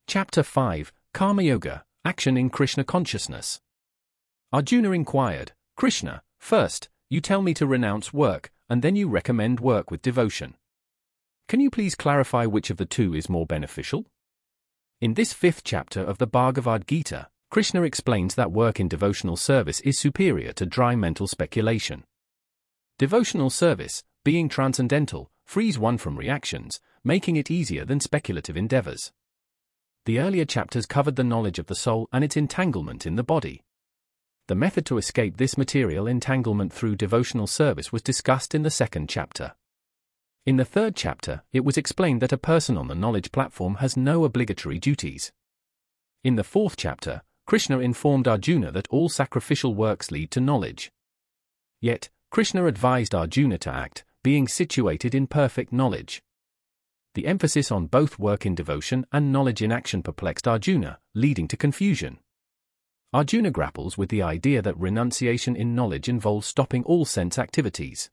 Chapter 5, Karma Yoga, Action in Krishna Consciousness. Arjuna inquired, Krishna, first, you tell me to renounce work, and then you recommend work with devotion. Can you please clarify which of the two is more beneficial? In this 5th chapter of the Bhagavad Gita, Krishna explains that work in devotional service is superior to dry mental speculation. Devotional service, being transcendental, frees one from reactions, making it easier than speculative endeavors. The earlier chapters covered the knowledge of the soul and its entanglement in the body. The method to escape this material entanglement through devotional service was discussed in the 2nd chapter. In the 3rd chapter, it was explained that a person on the knowledge platform has no obligatory duties. In the 4th chapter, Krishna informed Arjuna that all sacrificial works lead to knowledge. Yet, Krishna advised Arjuna to act, being situated in perfect knowledge. The emphasis on both work in devotion and knowledge in action perplexed Arjuna, leading to confusion. Arjuna grapples with the idea that renunciation in knowledge involves stopping all sense activities.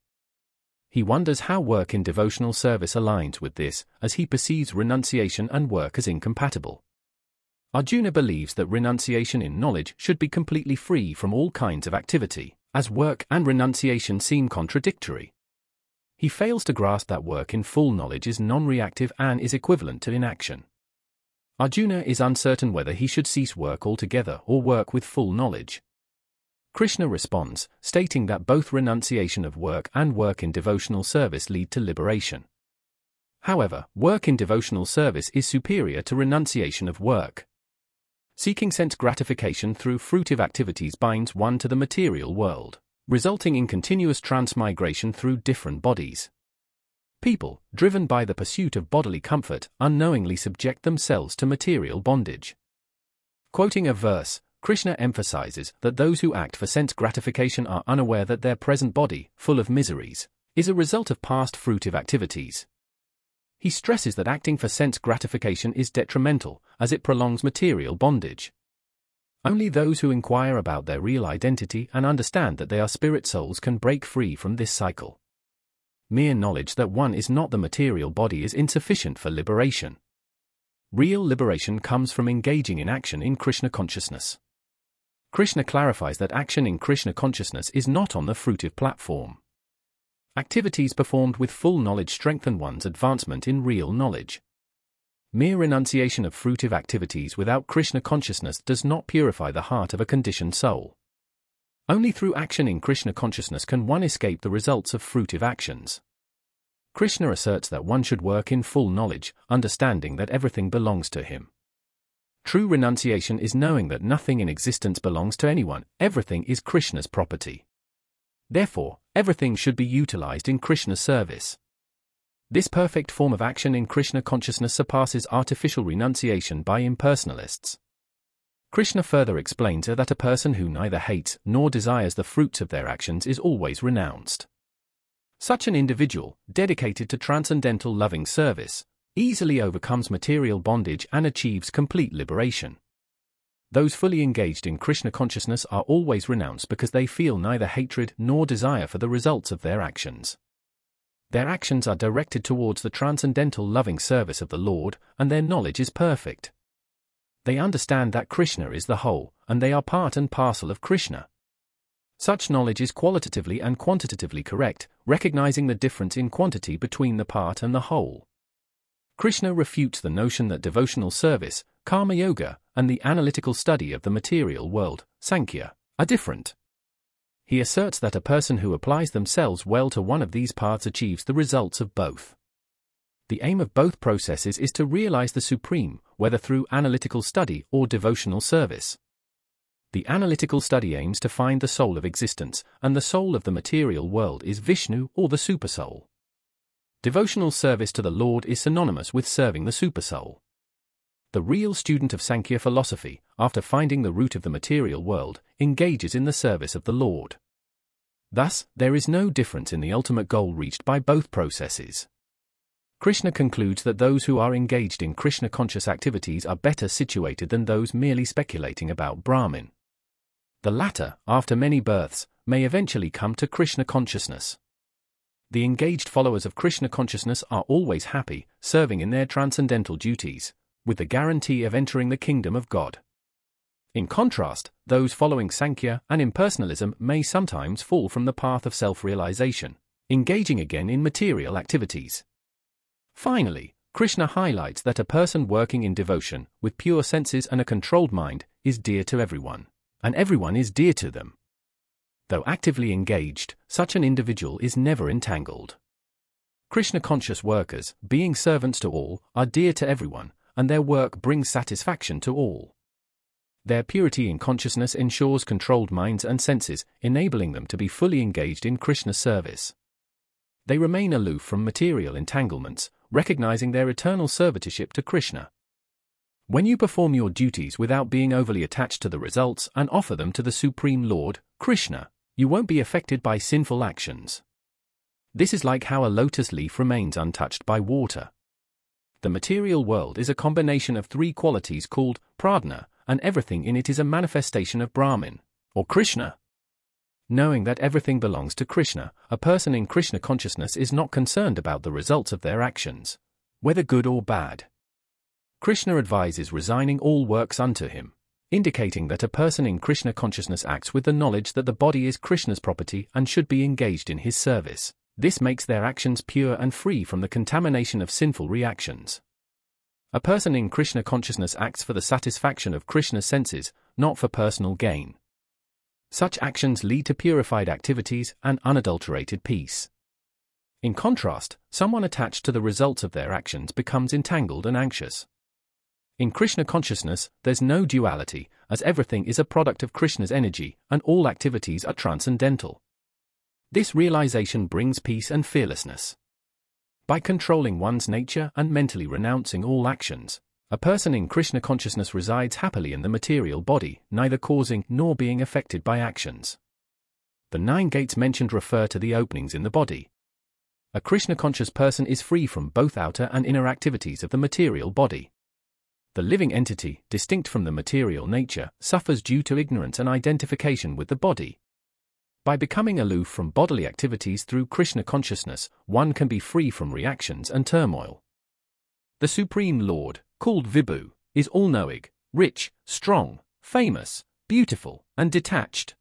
He wonders how work in devotional service aligns with this, as he perceives renunciation and work as incompatible. Arjuna believes that renunciation in knowledge should be completely free from all kinds of activity, as work and renunciation seem contradictory. He fails to grasp that work in full knowledge is non-reactive and is equivalent to inaction. Arjuna is uncertain whether he should cease work altogether or work with full knowledge. Krishna responds, stating that both renunciation of work and work in devotional service lead to liberation. However, work in devotional service is superior to renunciation of work. Seeking sense gratification through fruitive activities binds one to the material world, resulting in continuous transmigration through different bodies. People, driven by the pursuit of bodily comfort, unknowingly subject themselves to material bondage. Quoting a verse, Krishna emphasizes that those who act for sense gratification are unaware that their present body, full of miseries, is a result of past fruitive activities. He stresses that acting for sense gratification is detrimental, as it prolongs material bondage. Only those who inquire about their real identity and understand that they are spirit souls can break free from this cycle. Mere knowledge that one is not the material body is insufficient for liberation. Real liberation comes from engaging in action in Krishna consciousness. Krishna clarifies that action in Krishna consciousness is not on the fruitive platform. Activities performed with full knowledge strengthen one's advancement in real knowledge. Mere renunciation of fruitive activities without Krishna consciousness does not purify the heart of a conditioned soul. Only through action in Krishna consciousness can one escape the results of fruitive actions. Krishna asserts that one should work in full knowledge, understanding that everything belongs to him. True renunciation is knowing that nothing in existence belongs to anyone, everything is Krishna's property. Therefore, everything should be utilized in Krishna's service. This perfect form of action in Krishna consciousness surpasses artificial renunciation by impersonalists. Krishna further explains that a person who neither hates nor desires the fruits of their actions is always renounced. Such an individual, dedicated to transcendental loving service, easily overcomes material bondage and achieves complete liberation. Those fully engaged in Krishna consciousness are always renounced because they feel neither hatred nor desire for the results of their actions. Their actions are directed towards the transcendental loving service of the Lord, and their knowledge is perfect. They understand that Krishna is the whole, and they are part and parcel of Krishna. Such knowledge is qualitatively and quantitatively correct, recognizing the difference in quantity between the part and the whole. Krishna refutes the notion that devotional service, karma yoga, and the analytical study of the material world, Sankhya, are different. He asserts that a person who applies themselves well to one of these paths achieves the results of both. The aim of both processes is to realize the Supreme, whether through analytical study or devotional service. The analytical study aims to find the soul of existence, and the soul of the material world is Vishnu or the Supersoul. Devotional service to the Lord is synonymous with serving the Supersoul. The real student of Sankhya philosophy, after finding the root of the material world, engages in the service of the Lord. Thus, there is no difference in the ultimate goal reached by both processes. Krishna concludes that those who are engaged in Krishna-conscious activities are better situated than those merely speculating about Brahman. The latter, after many births, may eventually come to Krishna consciousness. The engaged followers of Krishna consciousness are always happy, serving in their transcendental duties, with the guarantee of entering the kingdom of God. In contrast, those following Sankhya and impersonalism may sometimes fall from the path of self-realization, engaging again in material activities. Finally, Krishna highlights that a person working in devotion, with pure senses and a controlled mind, is dear to everyone, and everyone is dear to them. Though actively engaged, such an individual is never entangled. Krishna-conscious workers, being servants to all, are dear to everyone, and their work brings satisfaction to all. Their purity in consciousness ensures controlled minds and senses, enabling them to be fully engaged in Krishna's service. They remain aloof from material entanglements, recognizing their eternal servitorship to Krishna. When you perform your duties without being overly attached to the results and offer them to the Supreme Lord, Krishna, you won't be affected by sinful actions. This is like how a lotus leaf remains untouched by water. The material world is a combination of three qualities called pradna, and everything in it is a manifestation of Brahman, or Krishna. Knowing that everything belongs to Krishna, a person in Krishna consciousness is not concerned about the results of their actions, whether good or bad. Krishna advises resigning all works unto him, indicating that a person in Krishna consciousness acts with the knowledge that the body is Krishna's property and should be engaged in his service. This makes their actions pure and free from the contamination of sinful reactions. A person in Krishna consciousness acts for the satisfaction of Krishna's senses, not for personal gain. Such actions lead to purified activities and unadulterated peace. In contrast, someone attached to the results of their actions becomes entangled and anxious. In Krishna consciousness, there's no duality, as everything is a product of Krishna's energy, and all activities are transcendental. This realization brings peace and fearlessness. By controlling one's nature and mentally renouncing all actions, a person in Krishna consciousness resides happily in the material body, neither causing nor being affected by actions. The 9 gates mentioned refer to the openings in the body. A Krishna-conscious person is free from both outer and inner activities of the material body. The living entity, distinct from the material nature, suffers due to ignorance and identification with the body. By becoming aloof from bodily activities through Krishna consciousness, one can be free from reactions and turmoil. The Supreme Lord, called Vibhu, is all-knowing, rich, strong, famous, beautiful, and detached.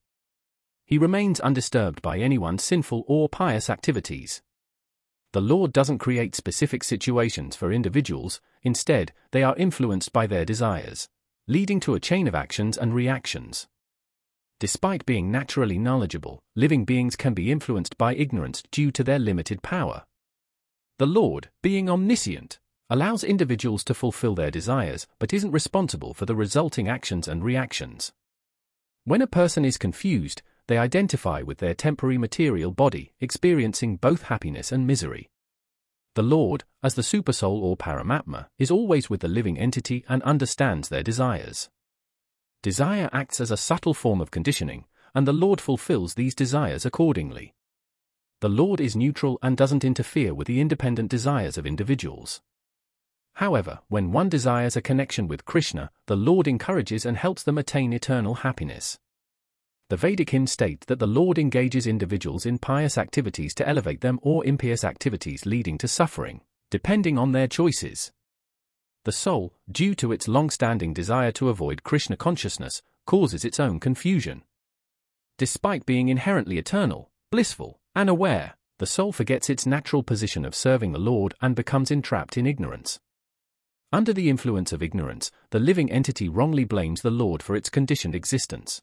He remains undisturbed by anyone's sinful or pious activities. The Lord doesn't create specific situations for individuals, instead, they are influenced by their desires, leading to a chain of actions and reactions. Despite being naturally knowledgeable, living beings can be influenced by ignorance due to their limited power. The Lord, being omniscient, allows individuals to fulfill their desires but isn't responsible for the resulting actions and reactions. When a person is confused, they identify with their temporary material body, experiencing both happiness and misery. The Lord, as the Supersoul or Paramatma, is always with the living entity and understands their desires. Desire acts as a subtle form of conditioning, and the Lord fulfills these desires accordingly. The Lord is neutral and doesn't interfere with the independent desires of individuals. However, when one desires a connection with Krishna, the Lord encourages and helps them attain eternal happiness. The Vedic hymns state that the Lord engages individuals in pious activities to elevate them or impious activities leading to suffering, depending on their choices. The soul, due to its long-standing desire to avoid Krishna consciousness, causes its own confusion. Despite being inherently eternal, blissful, and aware, the soul forgets its natural position of serving the Lord and becomes entrapped in ignorance. Under the influence of ignorance, the living entity wrongly blames the Lord for its conditioned existence.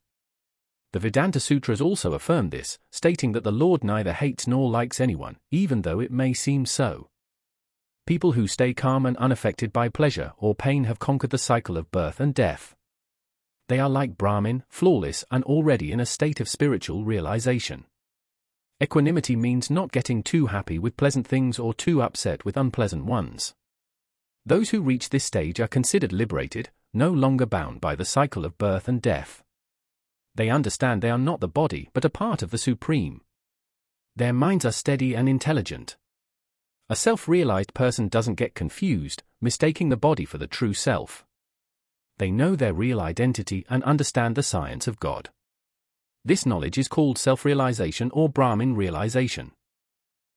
The Vedanta Sutras also affirm this, stating that the Lord neither hates nor likes anyone, even though it may seem so. People who stay calm and unaffected by pleasure or pain have conquered the cycle of birth and death. They are like Brahmin, flawless and already in a state of spiritual realization. Equanimity means not getting too happy with pleasant things or too upset with unpleasant ones. Those who reach this stage are considered liberated, no longer bound by the cycle of birth and death. They understand they are not the body but a part of the Supreme. Their minds are steady and intelligent. A self-realized person doesn't get confused, mistaking the body for the true self. They know their real identity and understand the science of God. This knowledge is called self-realization or Brahmin realization.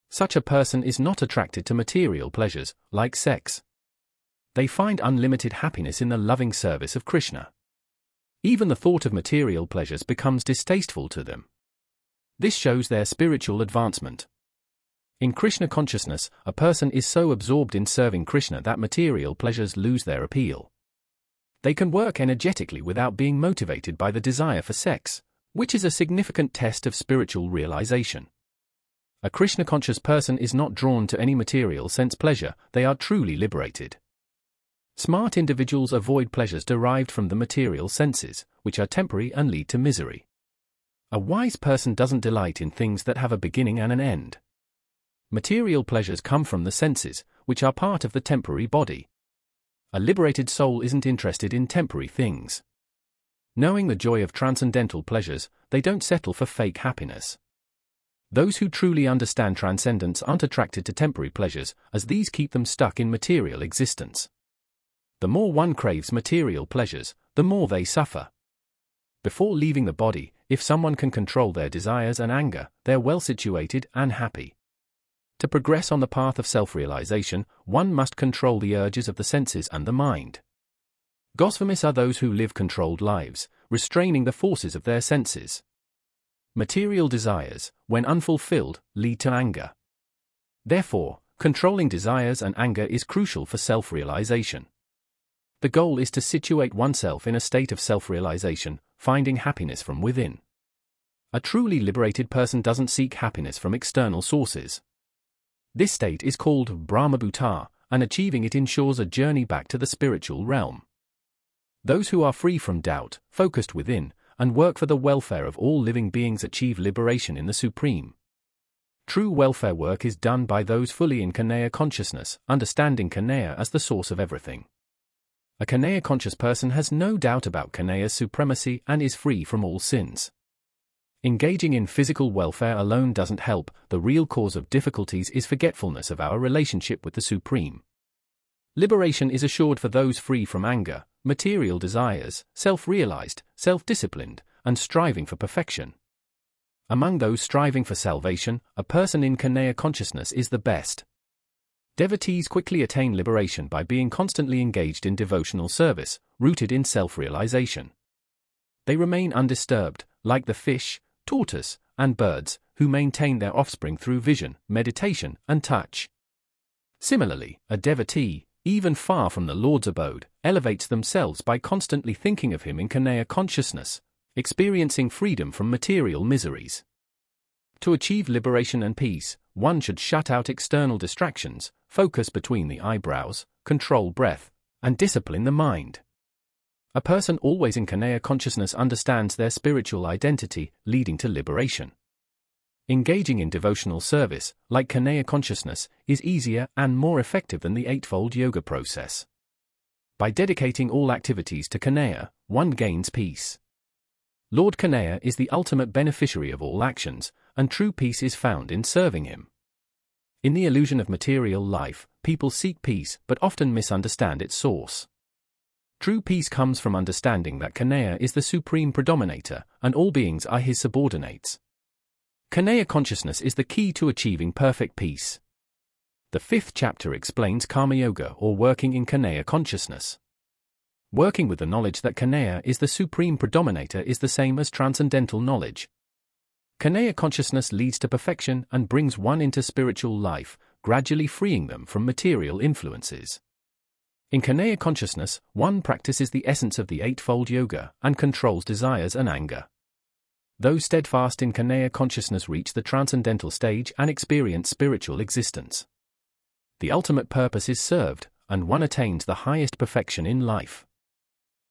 Such a person is not attracted to material pleasures, like sex. They find unlimited happiness in the loving service of Krishna. Even the thought of material pleasures becomes distasteful to them. This shows their spiritual advancement. In Krishna consciousness, a person is so absorbed in serving Krishna that material pleasures lose their appeal. They can work energetically without being motivated by the desire for sex, which is a significant test of spiritual realization. A Krishna-conscious person is not drawn to any material sense pleasure, they are truly liberated. Smart individuals avoid pleasures derived from the material senses, which are temporary and lead to misery. A wise person doesn't delight in things that have a beginning and an end. Material pleasures come from the senses, which are part of the temporary body. A liberated soul isn't interested in temporary things. Knowing the joy of transcendental pleasures, they don't settle for fake happiness. Those who truly understand transcendence aren't attracted to temporary pleasures, as these keep them stuck in material existence. The more one craves material pleasures, the more they suffer. Before leaving the body, if someone can control their desires and anger, they're well situated and happy. To progress on the path of self-realization, one must control the urges of the senses and the mind. Gosvamis are those who live controlled lives, restraining the forces of their senses. Material desires, when unfulfilled, lead to anger. Therefore, controlling desires and anger is crucial for self-realization. The goal is to situate oneself in a state of self-realization, finding happiness from within. A truly liberated person doesn't seek happiness from external sources. This state is called Brahmabhuta, and achieving it ensures a journey back to the spiritual realm. Those who are free from doubt, focused within, and work for the welfare of all living beings achieve liberation in the Supreme. True welfare work is done by those fully in Kanaya consciousness, understanding Kanaya as the source of everything. A Kanaya conscious person has no doubt about Kanaya's supremacy and is free from all sins. Engaging in physical welfare alone doesn't help, the real cause of difficulties is forgetfulness of our relationship with the Supreme. Liberation is assured for those free from anger, material desires, self-realized, self-disciplined, and striving for perfection. Among those striving for salvation, a person in Kanaya consciousness is the best. Devotees quickly attain liberation by being constantly engaged in devotional service, rooted in self-realization. They remain undisturbed, like the fish, tortoise, and birds, who maintain their offspring through vision, meditation, and touch. Similarly, a devotee, even far from the Lord's abode, elevates themselves by constantly thinking of Him in Kanaya consciousness, experiencing freedom from material miseries. To achieve liberation and peace, one should shut out external distractions, focus between the eyebrows, control breath, and discipline the mind. A person always in Kanaya consciousness understands their spiritual identity, leading to liberation. Engaging in devotional service, like Kanaya consciousness, is easier and more effective than the Eightfold Yoga process. By dedicating all activities to Kanaya, one gains peace. Lord Kanaya is the ultimate beneficiary of all actions, and true peace is found in serving Him. In the illusion of material life, people seek peace but often misunderstand its source. True peace comes from understanding that Kanaya is the supreme predominator, and all beings are His subordinates. Kanaya consciousness is the key to achieving perfect peace. The 5th chapter explains Karma Yoga, or working in Kanaya consciousness. Working with the knowledge that Kanaya is the supreme predominator is the same as transcendental knowledge. Kanaya consciousness leads to perfection and brings one into spiritual life, gradually freeing them from material influences. In Kanaya consciousness, one practices the essence of the Eightfold Yoga and controls desires and anger. Those steadfast in Kanaya consciousness reach the transcendental stage and experience spiritual existence. The ultimate purpose is served, and one attains the highest perfection in life.